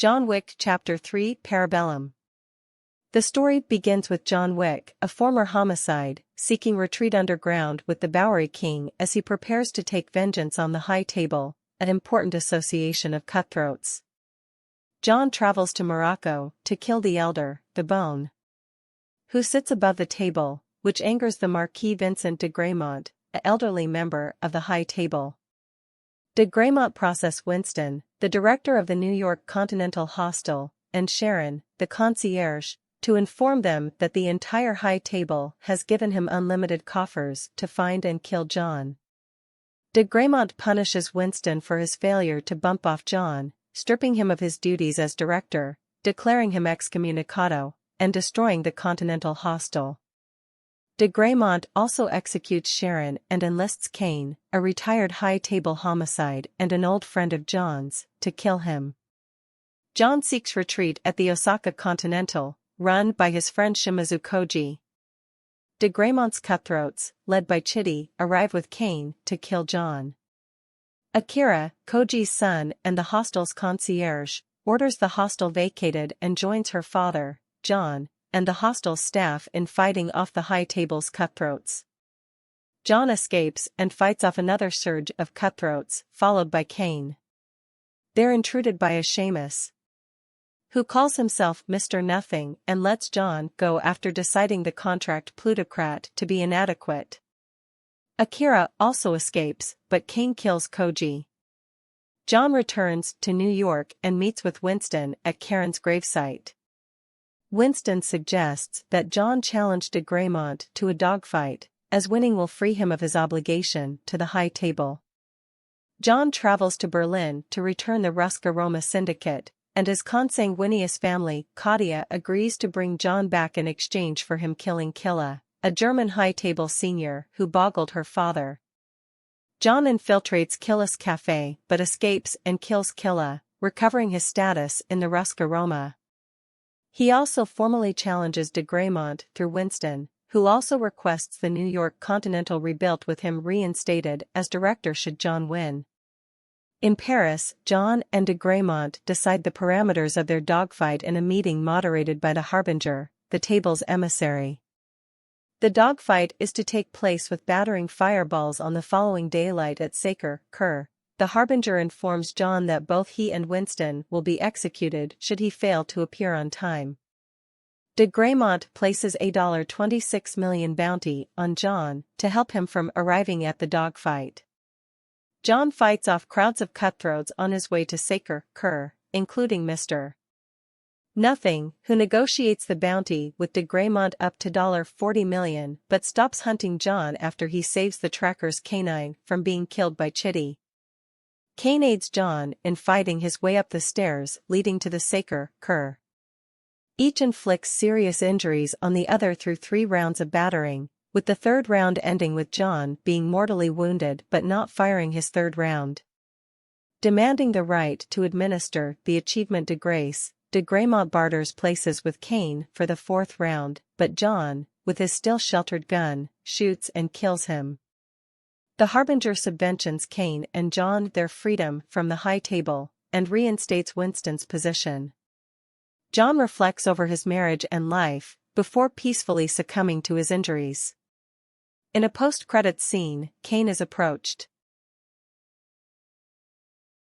John Wick Chapter 3 Parabellum. The story begins with John Wick, a former homicide, seeking retreat underground with the Bowery King as he prepares to take vengeance on the High Table, an important association of cutthroats. John travels to Morocco to kill the elder, the Bone, who sits above the table, which angers the Marquis Vincent de Graymont, an elderly member of the High Table. De Graymont processes Winston, the director of the New York Continental Hostel, and Sharon, the concierge, to inform them that the entire High Table has given him unlimited coffers to find and kill John. De Graymont punishes Winston for his failure to bump off John, stripping him of his duties as director, declaring him excommunicado, and destroying the Continental Hostel. De Graymont also executes Sharon and enlists Kane, a retired High Table homicide and an old friend of John's, to kill him. John seeks retreat at the Osaka Continental, run by his friend Shimizu Koji. De Graymont's cutthroats, led by Chitty, arrive with Kane to kill John. Akira, Koji's son and the hostel's concierge, orders the hostel vacated and joins her father, John, and the hostel's staff in fighting off the High Table's cutthroats. John escapes and fights off another surge of cutthroats, followed by Kane. They're intruded by a Seamus, who calls himself Mr. Nothing and lets John go after deciding the contract plutocrat to be inadequate. Akira also escapes, but Kane kills Koji. John returns to New York and meets with Winston at Karen's gravesite. Winston suggests that John challenge de Graymont to a dogfight, as winning will free him of his obligation to the High Table. John travels to Berlin to return the Ruska-Roma syndicate, and his consanguineous family, Katia, agrees to bring John back in exchange for him killing Killa, a German High Table senior who boggled her father. John infiltrates Killa's cafe but escapes and kills Killa, recovering his status in the Ruska-Roma. He also formally challenges de Graymont through Winston, who also requests the New York Continental rebuilt with him reinstated as director should John win. In Paris, John and de Graymont decide the parameters of their dogfight in a meeting moderated by the Harbinger, the table's emissary. The dogfight is to take place with battering fireballs on the following daylight at Sacre-Cœur. The Harbinger informs John that both he and Winston will be executed should he fail to appear on time. De Graymont places a $26 million bounty on John to help him from arriving at the dogfight. John fights off crowds of cutthroats on his way to Sacre-Cœur, including Mr. Nothing, who negotiates the bounty with de Graymont up to $40 million but stops hunting John after he saves the tracker's canine from being killed by Chitty. Kane aids John in fighting his way up the stairs leading to the Sacre-Cœur. Each inflicts serious injuries on the other through 3 rounds of battering, with the third round ending with John being mortally wounded but not firing his third round. Demanding the right to administer the achievement de grace, de Graymont barters places with Kane for the 4th round, but John, with his still sheltered gun, shoots and kills him. The Harbinger subventions Kane and John their freedom from the High Table, and reinstates Winston's position. John reflects over his marriage and life, before peacefully succumbing to his injuries. In a post-credits scene, Kane is approached